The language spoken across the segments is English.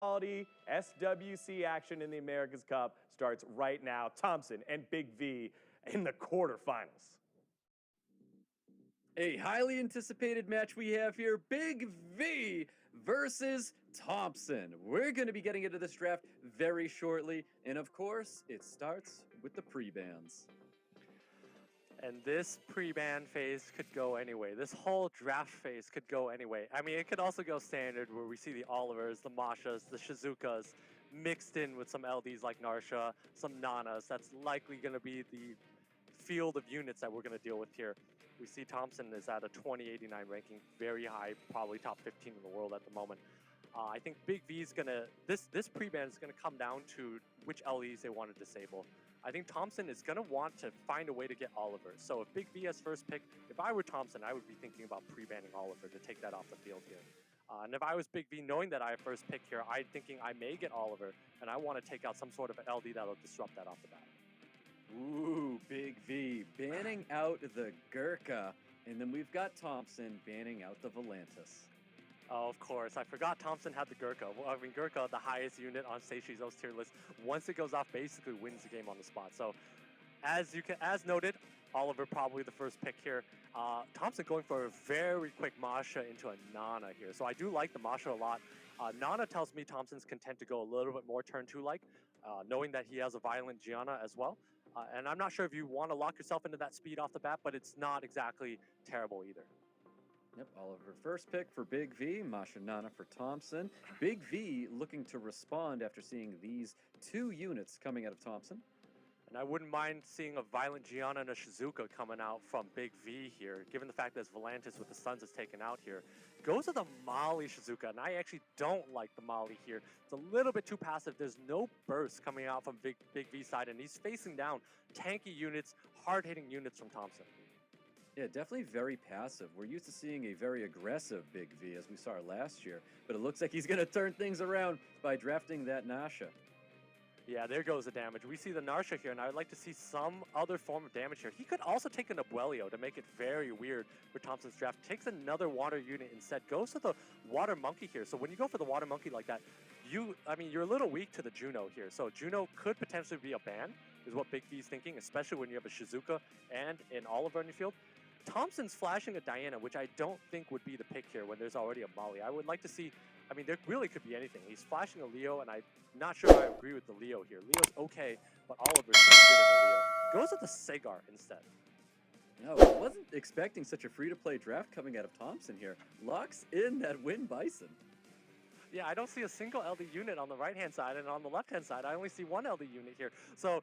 Quality SWC action in the America's Cup starts right now. Thompson and Big V in the quarterfinals. A highly anticipated match we have here, Big V versus Thompson. We're going to be getting into this draft very shortly, and of course, it starts with the pre-bans. And this pre-ban phase could go anyway. This whole draft phase could go anyway. I mean, it could also go standard where we see the Olivers, the Mashas, the Shizukas mixed in with some LDs like Narsha, some Nanas. That's likely going to be the field of units that we're going to deal with here. We see Thompson is at a 2089 ranking, very high, probably top 15 in the world at the moment. I think Big V is gonna this pre-ban is gonna come down to which LEs they want to disable. I think Thompson is gonna want to find a way to get Oliver. So if Big V has first pick, if I were Thompson, I would be thinking about pre-banning Oliver to take that off the field here. And if I was Big V, knowing that I have first pick here, I'm thinking I may get Oliver, and I want to take out some sort of LD that'll disrupt that off the bat. Ooh, Big V banning out the Gurkha, and then we've got Thompson banning out the Volantis. Oh, of course. I forgot Thompson had the Gurkha. Well, I mean, Gurkha, the highest unit on Seishizo's tier list. Once it goes off, basically wins the game on the spot. So, as noted, Oliver probably the first pick here. Thompson going for a very quick Masha into a Nana here. So I do like the Masha a lot. Nana tells me Thompson's content to go a little bit more turn 2-like, knowing that he has a Violent Gianna as well. And I'm not sure if you want to lock yourself into that speed off the bat, but it's not exactly terrible either. Yep, Oliver first pick for Big V, Masha Nana for Thompson. Big V looking to respond after seeing these two units coming out of Thompson. And I wouldn't mind seeing a Violent Gianna and a Shizuka coming out from Big V here, given the fact that Volantis with the Suns is taken out here. Goes to the Molly Shizuka, and I actually don't like the Molly here. It's a little bit too passive. There's no burst coming out from Big V side, and he's facing down tanky units, hard-hitting units from Thompson. Yeah, definitely very passive. We're used to seeing a very aggressive Big V as we saw last year, but it looks like he's going to turn things around by drafting that Nasha. Yeah, there goes the damage. We see the Narsha here, and I would like to see some other form of damage here. He could also take an Abuelio to make it very weird for Thompson's draft. Takes another water unit instead. Goes to the Water Monkey here. So when you go for the Water Monkey like that, you're a little weak to the Juno here. So Juno could potentially be a ban, is what Big V's thinking, especially when you have a Shizuka and an Oliver on your field. Thompson's flashing a Diana, which I don't think would be the pick here when there's already a Molly. I would like to see, I mean, there really could be anything. He's flashing a Leo, and I'm not sure I agree with the Leo here. Leo's okay, but Oliver's pretty good in the Leo. Goes with the Sagar instead. No, I wasn't expecting such a free-to-play draft coming out of Thompson here. Locks in that Win Bison. Yeah, I don't see a single LD unit on the right-hand side, and on the left-hand side, I only see one LD unit here. So,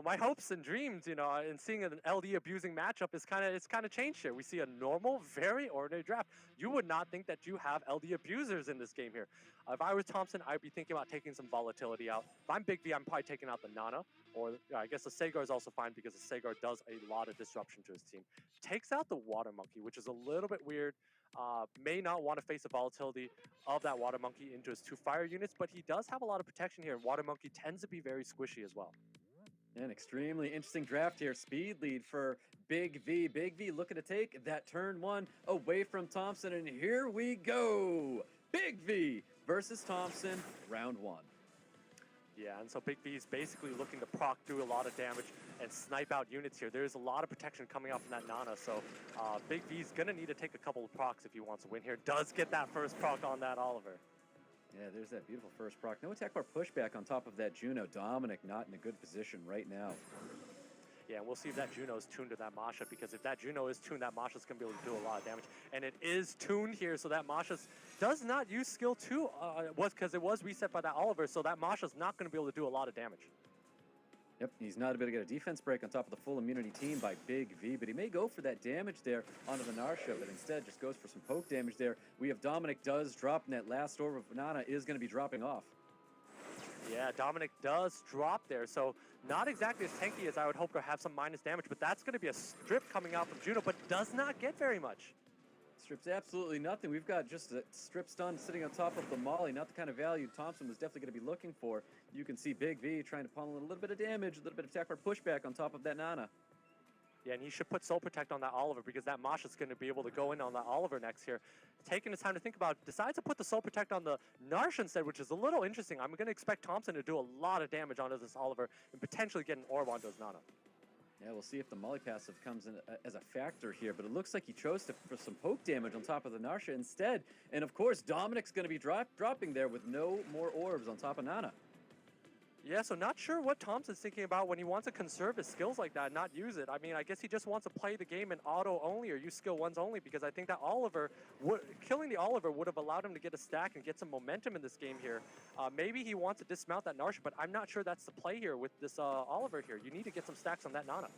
my hopes and dreams, in seeing an LD abusing matchup it's kind of changed here. We see a normal, very ordinary draft. You would not think that you have LD abusers in this game here. If I was Thompson, I'd be thinking about taking some volatility out. If I'm Big V, I'm probably taking out the Nana, or I guess the Sagar is also fine because the Sagar does a lot of disruption to his team. Takes out the Water Monkey, which is a little bit weird. May not want to face the volatility of that Water Monkey into his two fire units, but he does have a lot of protection here, and Water Monkey tends to be very squishy as well. An extremely interesting draft here. Speed lead for Big V. Big V looking to take that turn one away from Thompson, and here we go. Big V versus Thompson, round one. Yeah, and so Big V is basically looking to proc through a lot of damage and snipe out units here. There's a lot of protection coming out from that Nana, so Big V's going to need to take a couple of procs if he wants to win here. Does get that first proc on that Oliver. Yeah, there's that beautiful first proc. No attack bar pushback on top of that Juno. Dominic not in a good position right now. Yeah, and we'll see if that Juno is tuned to that Masha, because if that Juno is tuned, that Masha's going to be able to do a lot of damage. And it is tuned here, so that Masha does not use skill 2, because it was reset by that Oliver, so that Masha's not going to be able to do a lot of damage. Yep, he's not able to get a defense break on top of the full immunity team by Big V, but he may go for that damage there onto the Narsha, but instead just goes for some poke damage there. We have Dominic does drop, and that last orb of Nana is going to be dropping off. Yeah, Dominic does drop there, so not exactly as tanky as I would hope to have some minus damage, but that's going to be a strip coming out from Juno, but does not get very much. Strips absolutely nothing. We've got just a strip stun sitting on top of the Molly, not the kind of value Thompson was definitely going to be looking for. You can see Big V trying to pummel a little bit of damage, a little bit of attack bar pushback on top of that Nana. Yeah, and he should put Soul Protect on that Oliver because that Mosh is going to be able to go in on that Oliver next here. Taking his time to think about it, decides to put the Soul Protect on the Narsha instead, which is a little interesting. I'm going to expect THOMPSIN to do a lot of damage onto this Oliver and potentially get an orb onto his Nana. Yeah, we'll see if the Molly passive comes in as a factor here, but it looks like he chose for some poke damage on top of the Narsha instead. And of course, Dominic's going to be dropping there with no more orbs on top of Nana. Yeah, so not sure what THOMPSIN's thinking about when he wants to conserve his skills like that, not use it. I mean, I guess he just wants to play the game in auto only or use skill ones only because I think that Oliver, killing the Oliver would have allowed him to get a stack and get some momentum in this game here. Maybe he wants to dismount that Narsha, but I'm not sure that's the play here with this Oliver here. You need to get some stacks on that Nana.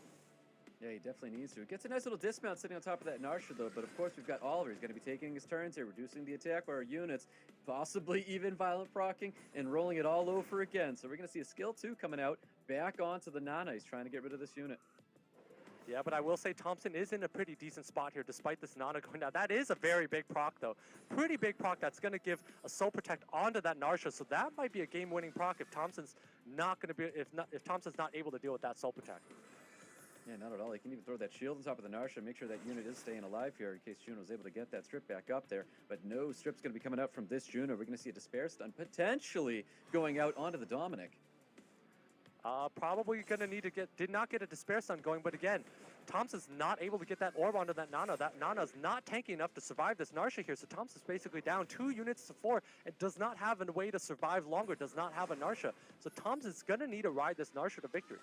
Yeah, he definitely needs to. It gets a nice little dismount sitting on top of that Narsha, though. But of course, we've got Oliver. He's going to be taking his turns here, reducing the attack by our units, possibly even violent procking, and rolling it all over again. So we're going to see a skill 2 coming out back onto the Nana. He's trying to get rid of this unit. Yeah, but I will say THOMPSIN is in a pretty decent spot here despite this Nana going down. That is a very big proc, though. Pretty big proc that's going to give a Soul Protect onto that Narsha. So that might be a game-winning proc if THOMPSIN's not going to be if THOMPSIN's not able to deal with that Soul Protect. Yeah, not at all. He can even throw that shield on top of the Narsha, make sure that unit is staying alive here in case Juno was able to get that strip back up there. But no strip's going to be coming out from this Juno. We're going to see a Despair Stun potentially going out onto the Dominic. Probably going to need to did not get a Despair Stun going, but again, THOMPSIN's not able to get that orb onto that Nana. That Nana's not tanky enough to survive this Narsha here, so THOMPSIN's basically down 2 units to 4 and does not have a way to survive longer, does not have a Narsha. So THOMPSIN's going to need to ride this Narsha to victory.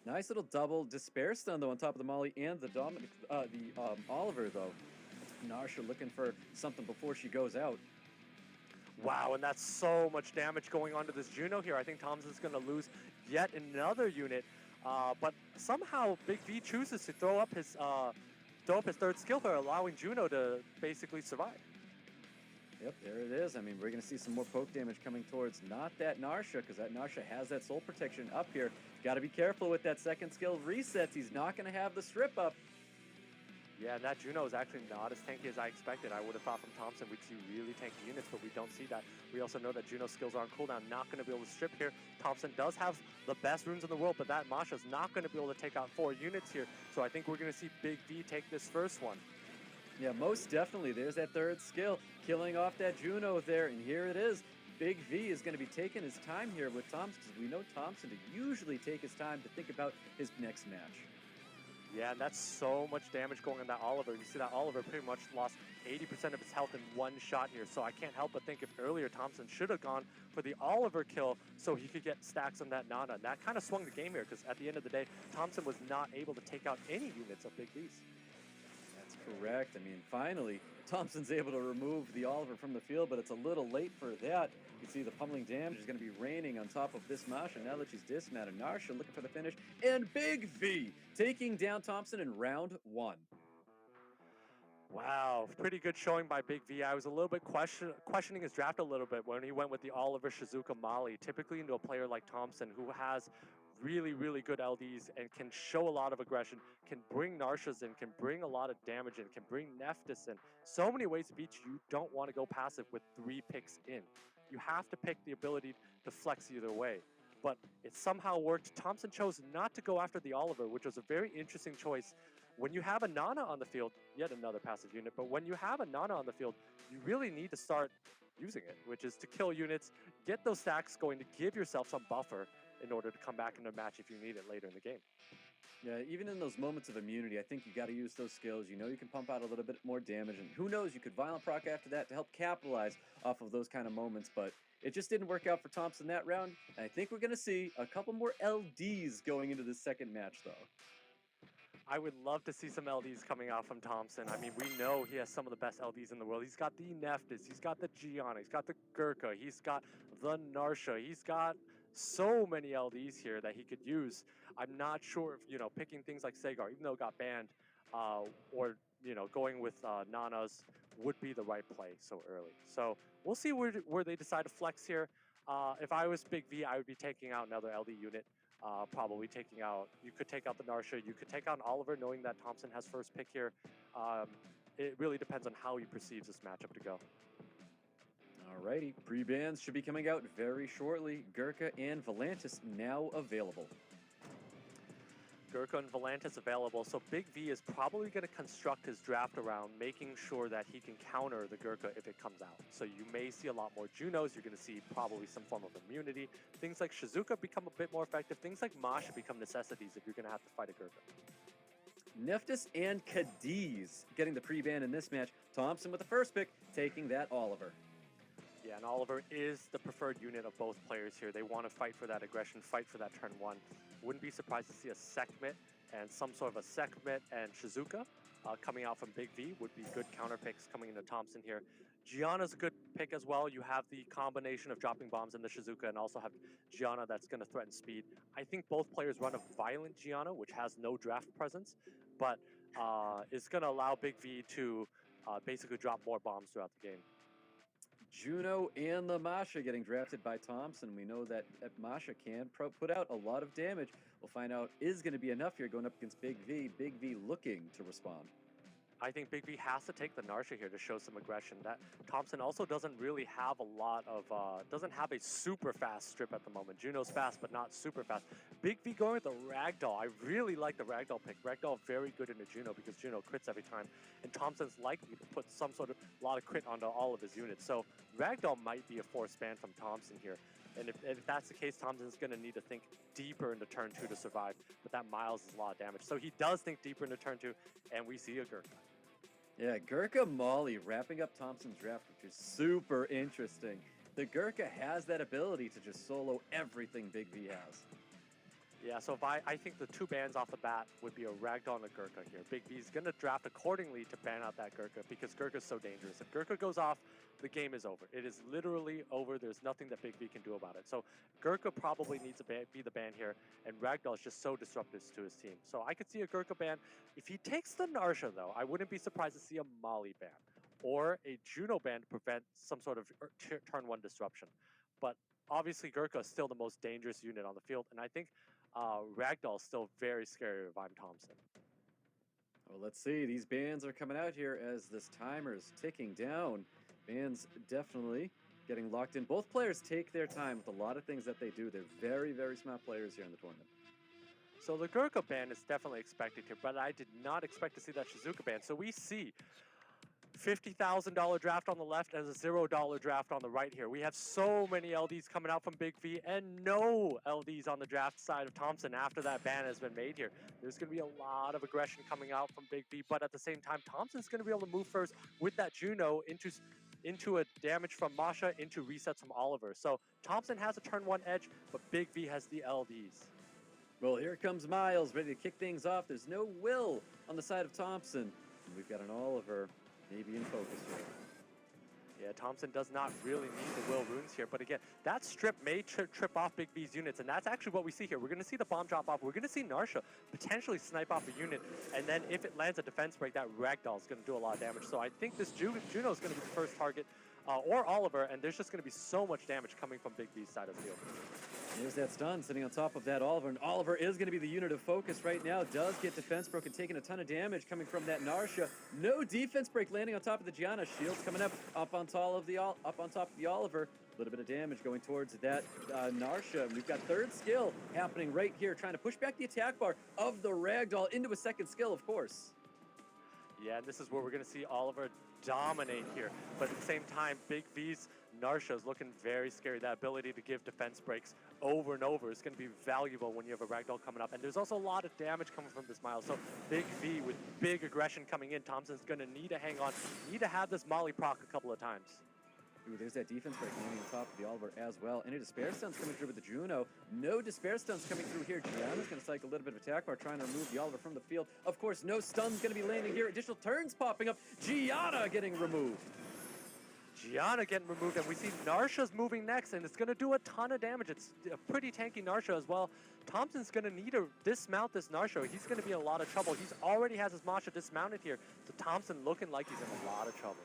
Nice little double Despair Stun, though, on top of the Molly and the Dominic, Oliver, though. Narsha looking for something before she goes out. Wow, and that's so much damage going on to this Juno here. I think THOMPSIN's going to lose yet another unit, but somehow Big V chooses to throw up his third skill here, allowing Juno to basically survive. Yep, there it is. I mean, we're going to see some more poke damage coming towards not that Narsha, because that Narsha has that soul protection up here. Got to be careful with that second skill resets. He's not going to have the strip up. Yeah, and that Juno is actually not as tanky as I expected. I would have thought from THOMPSIN we'd see really tanky units, but we don't see that. We also know that Juno's skills are on cooldown, not going to be able to strip here. THOMPSIN does have the best runes in the world, but that Masha's not going to be able to take out 4 units here. So I think we're going to see Big V take this first one. Yeah, most definitely. There's that third skill, killing off that Juno there, and here it is. Big V is going to be taking his time here with THOMPSIN, because we know THOMPSIN to usually take his time to think about his next match. Yeah, and that's so much damage going on that Oliver. You see that Oliver pretty much lost 80% of his health in one shot here, so I can't help but think if earlier THOMPSIN should have gone for the Oliver kill so he could get stacks on that Nana. And that kind of swung the game here, because at the end of the day, THOMPSIN was not able to take out any units of Big V's. That's correct. I mean, finally, THOMPSIN's able to remove the Oliver from the field, but it's a little late for that. You see the pummeling damage is going to be raining on top of this Masha now that she's dismounted. Narsha looking for the finish, and Big V taking down THOMPSIN in round 1. Wow, pretty good showing by Big V. I was a little bit questioning his draft a little bit when he went with the Oliver Shizuka Molly, typically into a player like THOMPSIN who has really, really good LDs and can show a lot of aggression, can bring Narshas in, can bring a lot of damage in, can bring Nephthys in. So many ways to beat you. You don't want to go passive with 3 picks in. You have to pick the ability to flex either way. But it somehow worked. THOMPSIN chose not to go after the Oliver, which was a very interesting choice. When you have a Nana on the field, yet another passive unit, but when you have a Nana on the field, you really need to start using it, which is to kill units, get those stacks going to give yourself some buffer in order to come back in a match if you need it later in the game. Yeah, even in those moments of immunity, I think you got to use those skills. You know you can pump out a little bit more damage, and who knows, you could violent proc after that to help capitalize off of those kind of moments, but it just didn't work out for THOMPSIN that round, and I think we're going to see a couple more LDs going into this second match, though. I would love to see some LDs coming out from THOMPSIN. I mean, we know he has some of the best LDs in the world. He's got the Nephthys, he's got the Gianna, he's got the Gurkha, he's got the Narsha, he's got so many LDs here that he could use. I'm not sure if, picking things like Sagar, even though it got banned, or, going with Nanas would be the right play so early. So we'll see where they decide to flex here. If I was Big V, I would be taking out another LD unit. Probably taking out, you could take out the Narsha, you could take out an Oliver knowing that THOMPSIN has first pick here. It really depends on how he perceives this matchup to go. Alrighty, pre-bans should be coming out very shortly. Gurkha and Volantis now available. Gurkha and Volantis available, so Big V is probably going to construct his draft around making sure that he can counter the Gurkha if it comes out. So you may see a lot more Junos, you're going to see probably some form of immunity. Things like Shizuka become a bit more effective, things like Masha become necessities if you're going to have to fight a Gurkha. Neftis and Cadiz getting the pre-ban in this match. THOMPSIN with the first pick, taking that Oliver. Yeah, and Oliver is the preferred unit of both players here. They want to fight for that aggression, fight for that turn one. Wouldn't be surprised to see a Sekhmet and some sort of a Sekhmet and Shizuka coming out from Big V would be good counter picks coming into THOMPSIN here. Gianna's a good pick as well. You have the combination of dropping bombs in the Shizuka and also have Gianna that's going to threaten speed. I think both players run a violent Gianna, which has no draft presence, but is going to allow Big V to basically drop more bombs throughout the game. Juno and the Masha getting drafted by THOMPSIN. We know that Masha can put out a lot of damage. We'll find out is going to be enough here going up against Big V. Big V looking to respond. I think Big V has to take the Narsha here to show some aggression. That THOMPSIN also doesn't really have a lot of, doesn't have a super fast strip at the moment. Juno's fast, but not super fast. Big V going with the Ragdoll. I really like the Ragdoll pick. Ragdoll very good into Juno because Juno crits every time. And THOMPSIN's likely to put some sort of lot of crit onto all of his units. So Ragdoll might be a forced ban from THOMPSIN here. And if that's the case, THOMPSIN's going to need to think deeper into turn 2 to survive. But that Miles is a lot of damage. So he does think deeper into turn 2, and we see a Gurkha. Yeah, Gurkha Molly wrapping up THOMPSIN's draft, which is super interesting. The Gurkha has that ability to just solo everything Big V has. Yeah, so if I think the two bans off the bat would be a Ragdoll and a Gurkha here. Big V's going to draft accordingly to ban out that Gurkha because Gurkha's so dangerous. If Gurkha goes off, the game is over. It is literally over. There's nothing that Big V can do about it. So Gurkha probably needs to be the ban here, and Ragdoll is just so disruptive to his team. So I could see a Gurkha ban. If he takes the Narsha, though, I wouldn't be surprised to see a Molly ban or a Juno ban to prevent some sort of turn 1 disruption. But obviously Gurkha is still the most dangerous unit on the field, and I think Ragdoll is still very scary if I'm THOMPSIN. Well, let's see. These bans are coming out here as this timer is ticking down. Bans definitely getting locked in. Both players take their time with a lot of things that they do. They're very, very smart players here in the tournament. So the Gurkha ban is definitely expected here, but I did not expect to see that Shizuka ban. So we see $50,000 draft on the left and a $0 draft on the right here. We have so many LDs coming out from Big V and no LDs on the draft side of THOMPSIN after that ban has been made here. There's going to be a lot of aggression coming out from Big V, but at the same time, THOMPSIN's going to be able to move first with that Juno into a damage from Masha, into resets from Oliver. So THOMPSIN has a turn 1 edge, but Big V has the LDs. Well, here comes Miles, ready to kick things off. There's no Will on the side of THOMPSIN. And we've got an Oliver maybe in focus here. Yeah, THOMPSIN does not really need the Will runes here, but again, that strip may trip off Big V's units, and that's actually what we see here. We're going to see the bomb drop off. We're going to see Narsha potentially snipe off a unit, and then if it lands a defense break, that Ragdoll is going to do a lot of damage. So I think this Juno is going to be the first target, or Oliver, and there's just going to be so much damage coming from Big V's side of the field. Here's that stun sitting on top of that Oliver, and Oliver is going to be the unit of focus right now. Does get defense broken, taking a ton of damage coming from that Narsha. No defense break landing on top of the Gianna. Shields coming up on top of the Oliver. A little bit of damage going towards that Narsha. We've got third skill happening right here, trying to push back the attack bar of the Ragdoll into a second skill, of course. Yeah, and this is where we're going to see Oliver dominate here. But at the same time, Big V's Narsha is looking very scary. That ability to give defense breaks over and over is going to be valuable when you have a Ragdoll coming up. And there's also a lot of damage coming from this Miles. So Big V with big aggression coming in. THOMPSIN's going to need to hang on, need to have this Molly proc a couple of times. Ooh, there's that defense break landing on top of the Oliver as well. Any Despair Stuns coming through with the Juno. No Despair Stuns coming through here. Gianna's going to cycle a little bit of attack bar, trying to remove the Oliver from the field. Of course, no stuns going to be landing here. Additional turns popping up. Gianna getting removed. Gianna getting removed, and we see Narsha's moving next, and it's going to do a ton of damage. It's a pretty tanky Narsha as well. THOMPSIN's going to need to dismount this Narsha. He's going to be in a lot of trouble. He's already has his Masha dismounted here, so THOMPSIN looking like he's in a lot of trouble.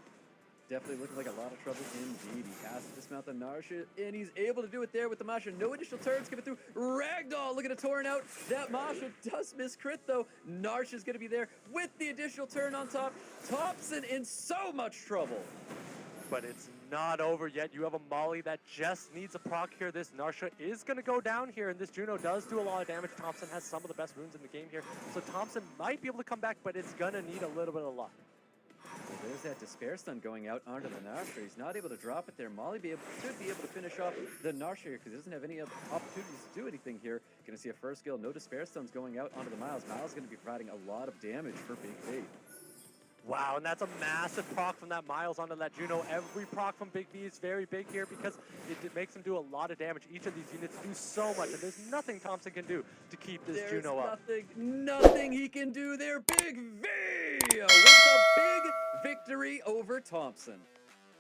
Definitely looking like a lot of trouble indeed. He has to dismount the Narsha, and he's able to do it there with the Masha. No additional turns coming through. Ragdoll looking to torn out. That Masha does miss crit, though. Narsha's going to be there with the additional turn on top. THOMPSIN in so much trouble. But it's not over yet. You have a Molly that just needs a proc here. This Narsha is going to go down here, and this Juno does do a lot of damage. Thompson has some of the best runes in the game here, so Thompson might be able to come back, but it's going to need a little bit of luck. Well, there's that Despair Stun going out onto the Narsha. He's not able to drop it there. Molly should be able to finish off the Narsha here because he doesn't have any other opportunities to do anything here. Going to see a first kill. No Despair Stuns going out onto the Miles. Miles going to be providing a lot of damage for Big V. Wow, and that's a massive proc from that Miles onto that Juno. Every proc from Big V is very big here because it makes him do a lot of damage. Each of these units do so much, and there's nothing Thompson can do to keep this Juno up. Nothing he can do there. Big V with a big victory over Thompson.